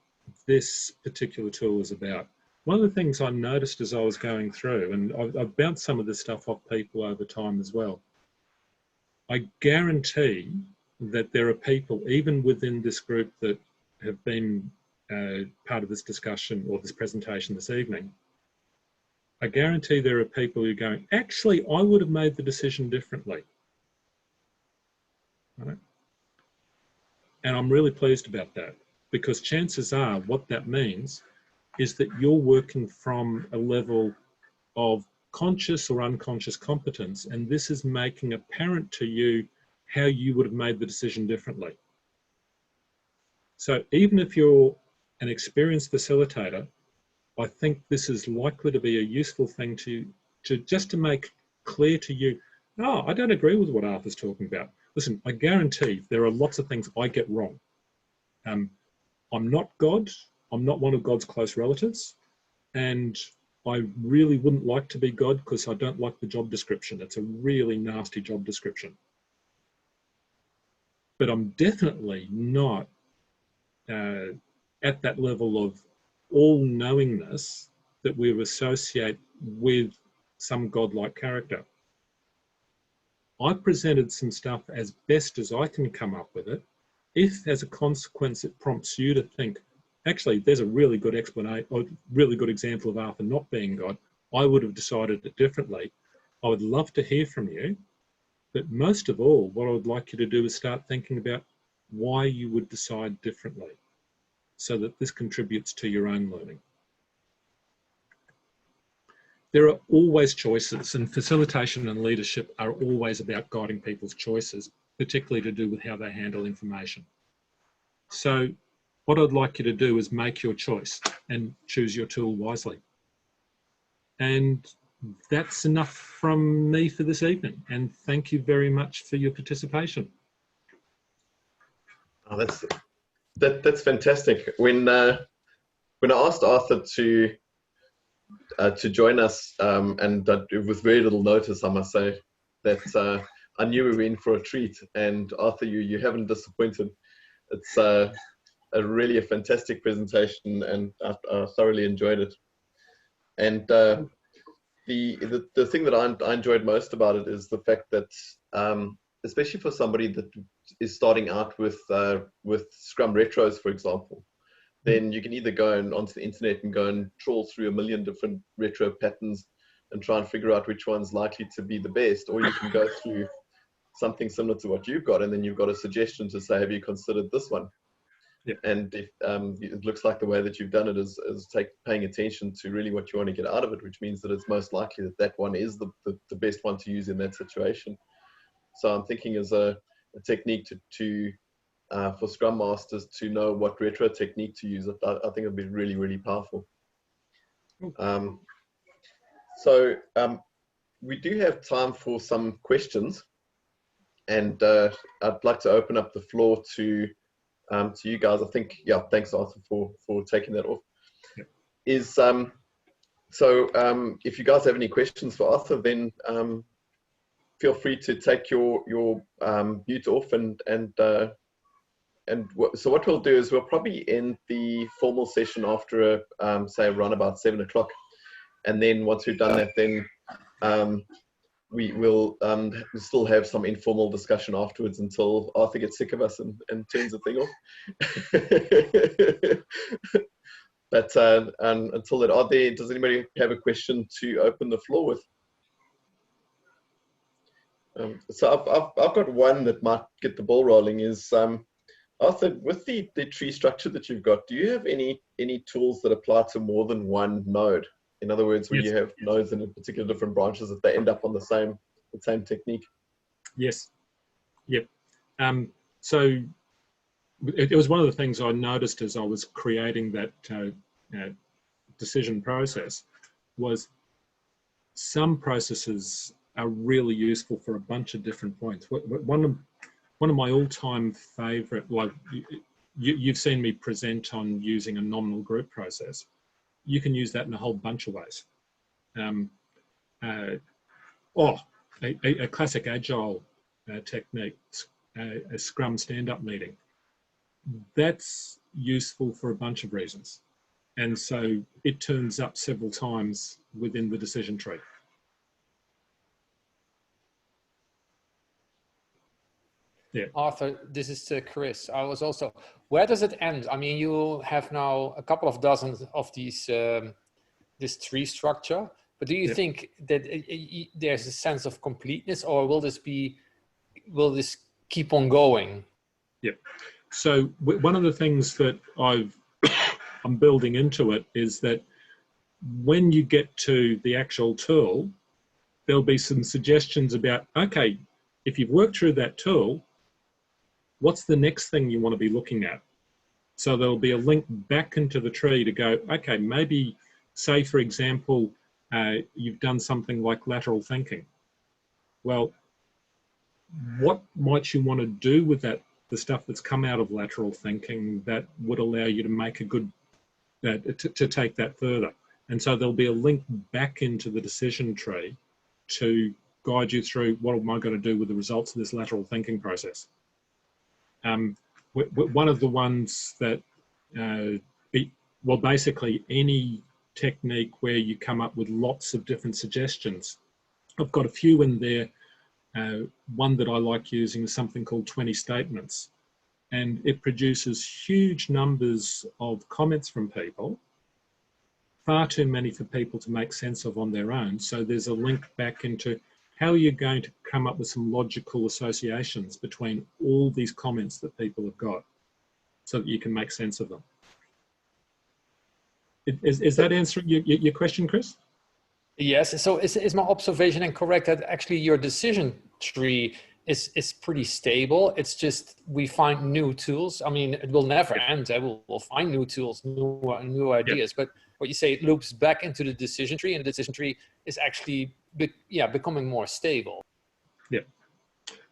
Speaker 3: this particular tool is about. One of the things I noticed as I was going through, and I've bounced some of this stuff off people over time as well, I guarantee that there are people, even within this group that have been part of this discussion or this presentation this evening, I guarantee there are people who are going, actually, I would have made the decision differently. Right? And I'm really pleased about that, because chances are what that means is that you're working from a level of conscious or unconscious competence, and this is making apparent to you how you would have made the decision differently. So even if you're an experienced facilitator, I think this is likely to be a useful thing to just to make clear to you, no, I don't agree with what Arthur's talking about. Listen, I guarantee there are lots of things I get wrong. I'm not God. I'm not one of God's close relatives. And I really wouldn't like to be God because I don't like the job description. It's a really nasty job description. But I'm definitely not at that level of all-knowingness that we associate with some godlike character. I've presented some stuff as best as I can come up with it. If, as a consequence, it prompts you to think, actually, there's a really good explanation, or really good example of Arthur not being God, I would have decided it differently. I would love to hear from you. But most of all, what I would like you to do is start thinking about why you would decide differently, so that this contributes to your own learning. There are always choices, and facilitation and leadership are always about guiding people's choices, particularly to do with how they handle information. So what I'd like you to do is make your choice and choose your tool wisely. And that's enough from me for this evening. And thank you very much for your participation.
Speaker 1: Oh, that's fantastic. When I asked Arthur to join us, and with very little notice, I must say, that I knew we were in for a treat. And Arthur, you haven't disappointed. It's really a fantastic presentation, and I thoroughly enjoyed it. And the thing that I enjoyed most about it is the fact that, especially for somebody that is starting out with Scrum retros, for example, then you can either go onto the internet and go and trawl through a million different retro patterns and try and figure out which one's likely to be the best, or you can go through something similar to what you've got, and then you've got a suggestion to say, have you considered this one?
Speaker 3: Yep.
Speaker 1: And if, it looks like the way that you've done it is paying attention to really what you want to get out of it, which means that it's most likely that that one is the best one to use in that situation. So I'm thinking as a technique for Scrum Masters to know what retro technique to use. I think it'd be really, really powerful. So we do have time for some questions, and I'd like to open up the floor to you guys. I think, yeah, thanks Arthur for taking that off. Yep. If you guys have any questions for Arthur, then feel free to take your mute off, so what we'll do is we'll probably end the formal session after say around about 7 o'clock, and then once we've done that, then we will still have some informal discussion afterwards until Arthur gets sick of us and turns the thing off. But until then, does anybody have a question to open the floor with? So I've got one that might get the ball rolling. Is Arthur, with the tree structure that you've got, do you have any tools that apply to more than one node? In other words, when you have nodes in particular different branches, that they end up on the same technique?
Speaker 3: Yes. Yep. So it was one of the things I noticed as I was creating that decision process, was some processes are really useful for a bunch of different points. One of my all-time favorite, like you've seen me present on using a nominal group process. You can use that in a whole bunch of ways. A classic Agile technique, a Scrum stand-up meeting. That's useful for a bunch of reasons. And so it turns up several times within the decision tree. Yeah.
Speaker 4: Arthur, this is Chris. I was also, where does it end? I mean, you have now a couple of dozens of these, this tree structure, but do you think that there's a sense of completeness, or will this keep on going?
Speaker 3: Yeah. So one of the things that I'm building into it is that when you get to the actual tool, there'll be some suggestions about, okay, if you've worked through that tool, what's the next thing you want to be looking at? So there'll be a link back into the tree to go, okay, maybe say, for example, you've done something like lateral thinking. Well, what might you want to do with that, the stuff that's come out of lateral thinking that would allow you to make a good, to take that further? And so there'll be a link back into the decision tree to guide you through what am I going to do with the results of this lateral thinking process. One of the ones that, well, basically any technique where you come up with lots of different suggestions. I've got a few in there. One that I like using is something called 20 statements, and it produces huge numbers of comments from people, far too many for people to make sense of on their own. So there's a link back into how you're going to come up with some logical associations between all these comments that people have got so that you can make sense of them. Is that answering your question, Chris?
Speaker 4: Yes. So is my observation incorrect that actually your decision tree is pretty stable? It's just we find new tools. I mean, it will never end. We'll find new tools, new ideas. But what you say, it loops back into the decision tree, and the decision tree is actually becoming more stable.
Speaker 3: Yeah.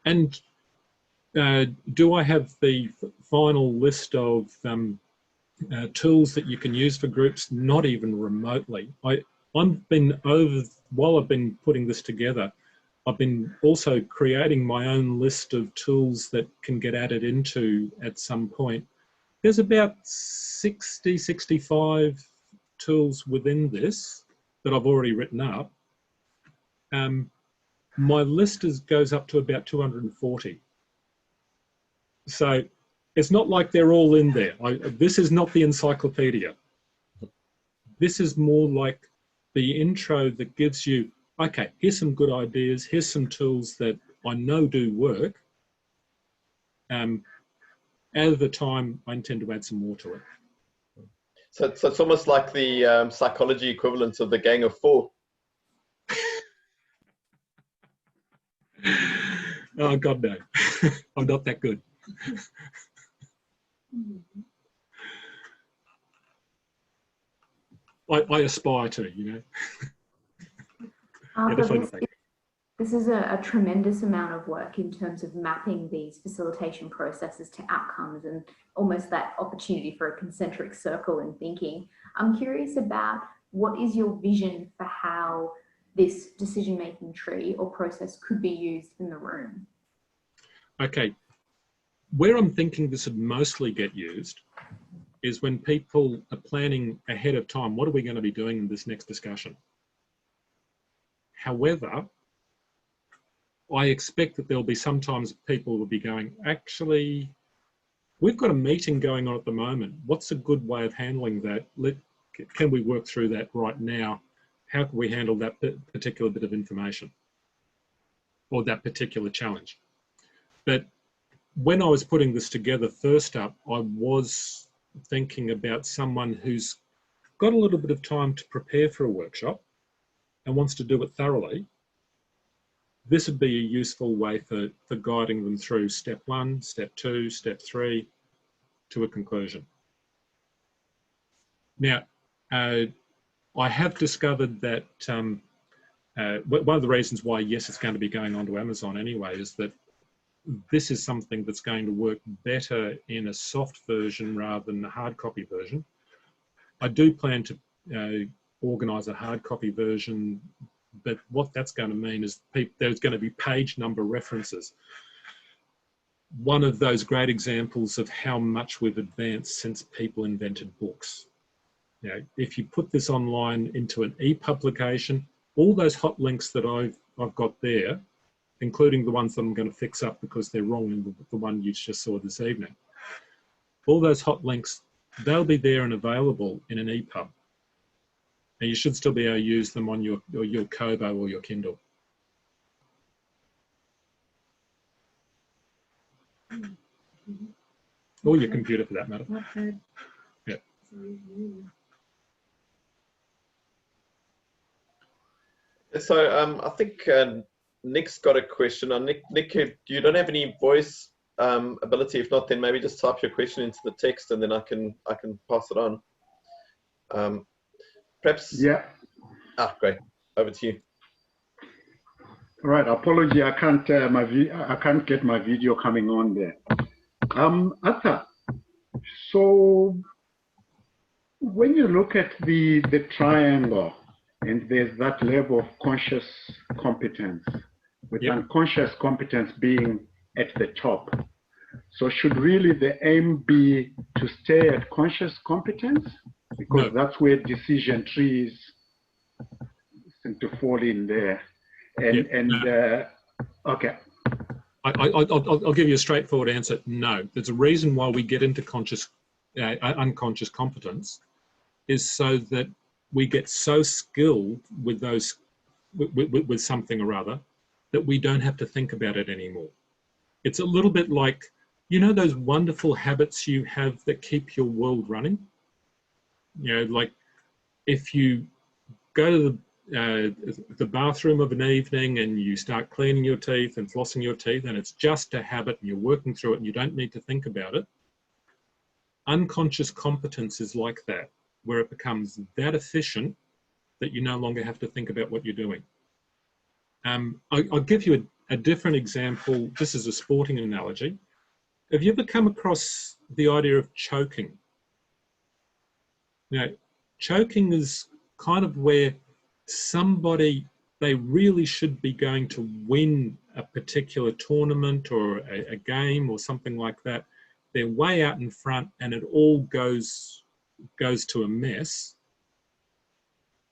Speaker 3: And do I have the final list of tools that you can use for groups? Not even remotely. While I've been putting this together, I've been also creating my own list of tools that can get added into at some point. There's about 60, 65 tools within this that I've already written up. My list goes up to about 240. So it's not like they're all in there. This is not the encyclopedia. This is more like the intro that gives you, okay, here's some good ideas, here's some tools that I know do work. Over time, I intend to add some more to it.
Speaker 1: So it's almost like the psychology equivalent of the Gang of Four.
Speaker 3: Oh, God, no. I'm not that good. I aspire to, you know. Yeah, definitely not that good.
Speaker 5: This is a tremendous amount of work in terms of mapping these facilitation processes to outcomes and almost that opportunity for a concentric circle in thinking. I'm curious about what is your vision for how this decision-making tree or process could be used in the room?
Speaker 3: Okay, where I'm thinking this would mostly get used is when people are planning ahead of time, what are we going to be doing in this next discussion? However, I expect that there'll be sometimes people will be going, actually, we've got a meeting going on at the moment. What's a good way of handling that? Can we work through that right now? How can we handle that particular bit of information or that particular challenge? But when I was putting this together first up, I was thinking about someone who's got a little bit of time to prepare for a workshop and wants to do it thoroughly. This would be a useful way for guiding them through step 1, step 2, step 3 to a conclusion. Now, I have discovered that one of the reasons why, yes, it's going to be going on to Amazon anyway, is that this is something that's going to work better in a soft version rather than the hard copy version. I do plan to organise a hard copy version, but what that's going to mean is there's going to be page number references. One of those great examples of how much we've advanced since people invented books. You know, if you put this online into an e-publication, all those hot links that I've got there, including the ones that I'm going to fix up because they're wrong in the one you just saw this evening, all those hot links, they'll be there and available in an EPUB. And you should still be able to use them on your Kobo or your Kindle. Or your computer for that matter. Yeah.
Speaker 1: So I think Nick's got a question. Nick, you don't have any voice ability. If not, then maybe just type your question into the text and then I can pass it on. Perhaps. Yeah. Ah, great. Over to you.
Speaker 6: Right. Apology. I can't get my video coming on there. Arthur, so when you look at the triangle, and there's that level of conscious competence, with unconscious competence being at the top. So should really the aim be to stay at conscious competence? Because that's where decision trees seem to fall in there. Okay.
Speaker 3: I'll give you a straightforward answer. No. There's a reason why we get into unconscious competence is so that we get so skilled with those, with something or other, that we don't have to think about it anymore. It's a little bit like, you know, those wonderful habits you have that keep your world running? You know, like if you go to the bathroom of an evening and you start cleaning your teeth and flossing your teeth and it's just a habit and you're working through it and you don't need to think about it. Unconscious competence is like that. where it becomes that efficient that you no longer have to think about what you're doing. I'll give you a different example. This is a sporting analogy. Have you ever come across the idea of choking? Now, choking is kind of where somebody, they really should be going to win a particular tournament or a game or something like that. They're way out in front and it all goes to a mess.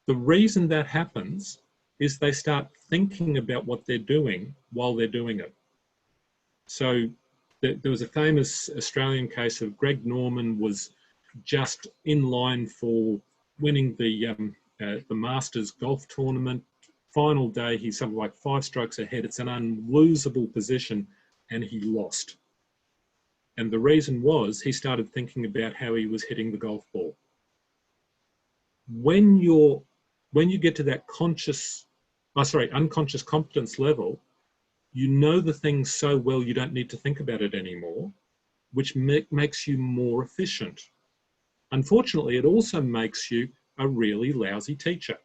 Speaker 3: The reason that happens is they start thinking about what they're doing while they're doing it. So there was a famous Australian case of Greg Norman was just in line for winning the Masters golf tournament. Final day, he's something like 5 strokes ahead. It's an unlosable position and he lost. And the reason was he started thinking about how he was hitting the golf ball. When you get to that unconscious competence level, you know the things so well you don't need to think about it anymore, which makes you more efficient. Unfortunately, it also makes you a really lousy teacher.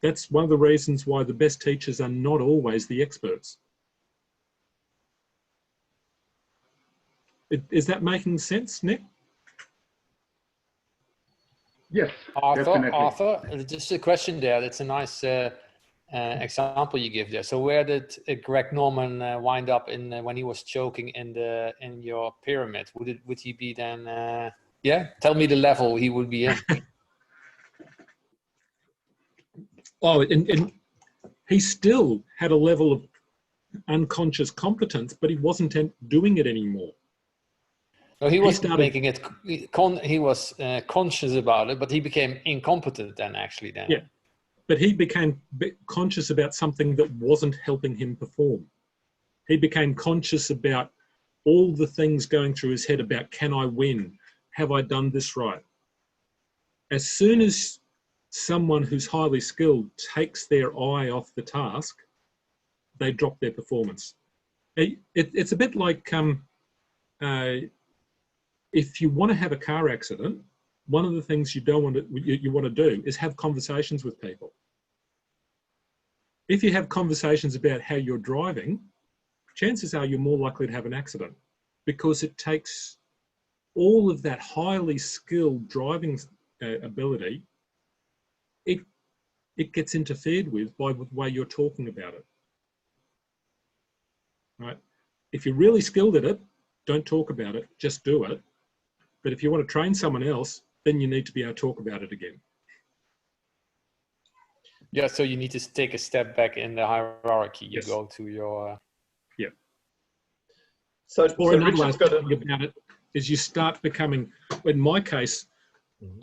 Speaker 3: That's one of the reasons why the best teachers are not always the experts. Is that making sense, Nick?
Speaker 6: Yes,
Speaker 4: Arthur, just a question there. That's a nice example you give there. So where did Greg Norman wind up in when he was choking in your pyramid? Would he be then? Yeah, tell me the level he would be in.
Speaker 3: Oh, and he still had a level of unconscious competence, but he wasn't doing it anymore.
Speaker 4: So he was making it. He was conscious about it, but he became incompetent then. Actually, then.
Speaker 3: Yeah, but he became conscious about something that wasn't helping him perform. He became conscious about all the things going through his head about, can I win? Have I done this right? As soon as someone who's highly skilled takes their eye off the task, they drop their performance. It's a bit like if you want to have a car accident, one of the things you want to do is have conversations with people. If you have conversations about how you're driving, chances are you're more likely to have an accident, because it takes all of that highly skilled driving ability, it gets interfered with by the way you're talking about it. Right? If you're really skilled at it, don't talk about it, just do it. But if you want to train someone else, then you need to be able to talk about it again.
Speaker 4: Yeah, so you need to take a step back in the hierarchy. You
Speaker 3: Yes.
Speaker 4: go to your...
Speaker 3: Yeah.
Speaker 1: So
Speaker 3: another way of thinking about it is you start becoming, in my case,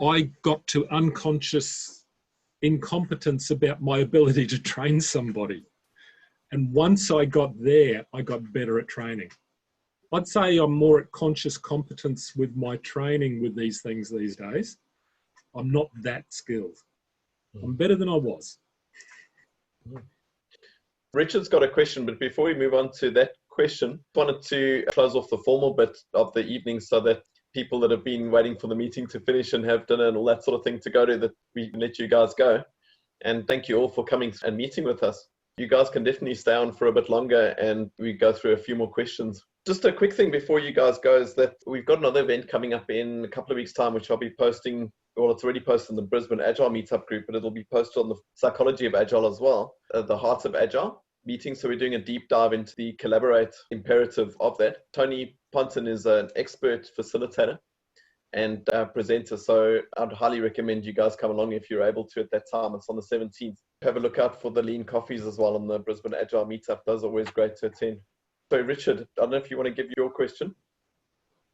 Speaker 3: I got to unconscious incompetence about my ability to train somebody. And once I got there, I got better at training. I'd say I'm more at conscious competence with my training with these things these days. I'm not that skilled. I'm better than I was.
Speaker 1: Richard's got a question, but before we move on to that question, I wanted to close off the formal bit of the evening so that people that have been waiting for the meeting to finish and have dinner and all that sort of thing to go to, that we can let you guys go. And thank you all for coming and meeting with us. You guys can definitely stay on for a bit longer and we go through a few more questions. Just a quick thing before you guys go is that we've got another event coming up in a couple of weeks' time, which I'll be posting. Well, it's already posted in the Brisbane Agile Meetup group, but it'll be posted on the Psychology of Agile as well, the Heart of Agile meeting. So we're doing a deep dive into the collaborate imperative of that. Tony Ponton is an expert facilitator and presenter. So I'd highly recommend you guys come along if you're able to at that time. It's on the 17th. Have a look out for the lean coffees as well on the Brisbane Agile Meetup. Those are always great to attend. So Richard, I don't know if you want to give your question.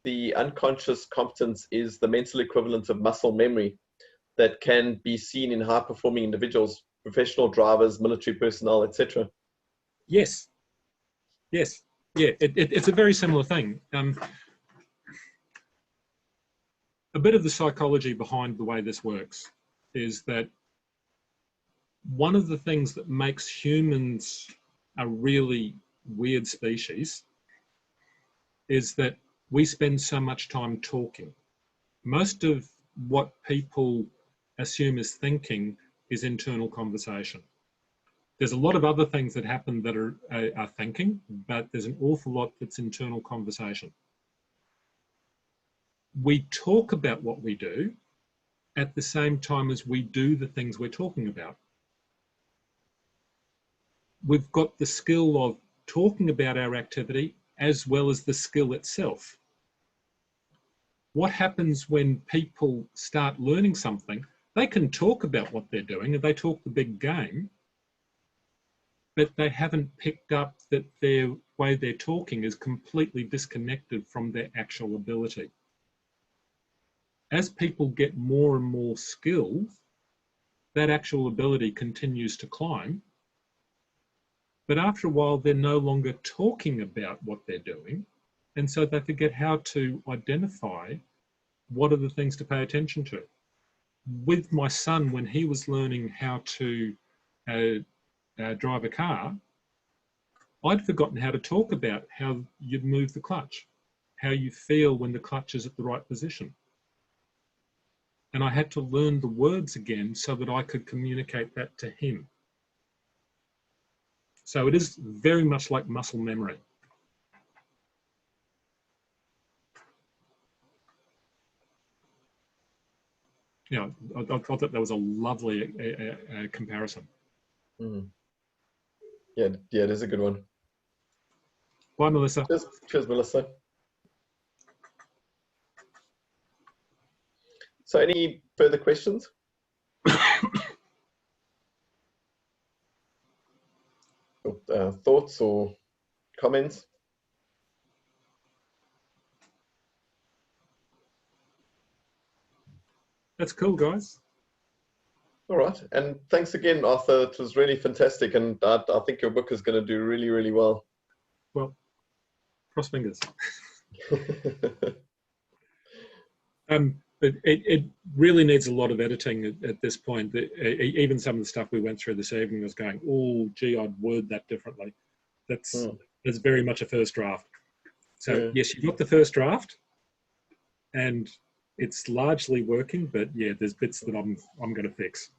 Speaker 1: The unconscious competence is the mental equivalent of muscle memory that can be seen in high-performing individuals, professional drivers, military personnel, etc.
Speaker 3: Yes. Yes. Yeah, it's a very similar thing. A bit of the psychology behind the way this works is that one of the things that makes humans a really weird species is that we spend so much time talking. Most of what people assume is thinking is internal conversation. There's a lot of other things that happen that are thinking, but there's an awful lot that's internal conversation. We talk about what we do at the same time as we do the things we're talking about. We've got the skill of talking about our activity as well as the skill itself. What happens when people start learning something? They can talk about what they're doing and they talk the big game, but they haven't picked up that their way they're talking is completely disconnected from their actual ability. As people get more and more skilled, that actual ability continues to climb. But after a while, they're no longer talking about what they're doing. And so they forget how to identify what are the things to pay attention to. With my son, when he was learning how to drive a car, I'd forgotten how to talk about how you'd move the clutch, how you feel when the clutch is at the right position. And I had to learn the words again so that I could communicate that to him. So it is very much like muscle memory. Yeah, I thought that was a lovely comparison.
Speaker 1: Mm. Yeah, it is a good one.
Speaker 3: Bye, Melissa.
Speaker 1: Cheers, Melissa. So any further questions? Thoughts or comments?
Speaker 3: That's cool, guys.
Speaker 1: All right. And thanks again, Arthur. It was really fantastic. And I think your book is going to do really, really well.
Speaker 3: Well, cross fingers. But it really needs a lot of editing at this point. Even some of the stuff we went through this evening was going, oh, gee, I'd word that differently. That's very much a first draft. So yes, you've got the first draft, and it's largely working. But yeah, there's bits that I'm going to fix.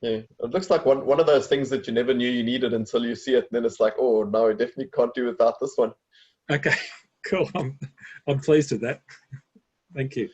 Speaker 1: Yeah, it looks like one of those things that you never knew you needed until you see it, and then it's like, oh no, I definitely can't do without this one.
Speaker 3: Okay, cool. I'm pleased with that. Thank you.